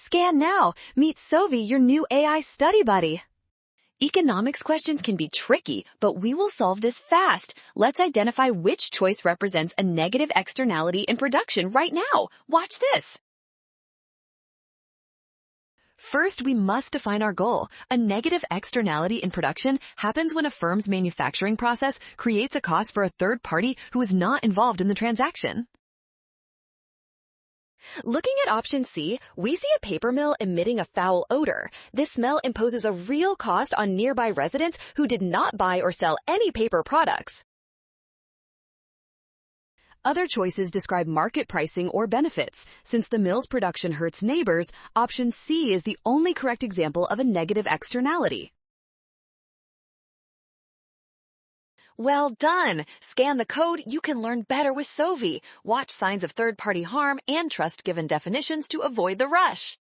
Scan now. Meet Sovi, your new AI study buddy. Economics questions can be tricky, but we will solve this fast. Let's identify which choice represents a negative externality in production right now. Watch this. First, we must define our goal. A negative externality in production happens when a firm's manufacturing process creates a cost for a third party who is not involved in the transaction. Looking at option C, we see a paper mill emitting a foul odor. This smell imposes a real cost on nearby residents who did not buy or sell any paper products. Other choices describe market pricing or benefits. Since the mill's production hurts neighbors, option C is the only correct example of a negative externality. Well done! Scan the code, you can learn better with Sovi. Watch signs of third-party harm and trust given definitions to avoid the rush.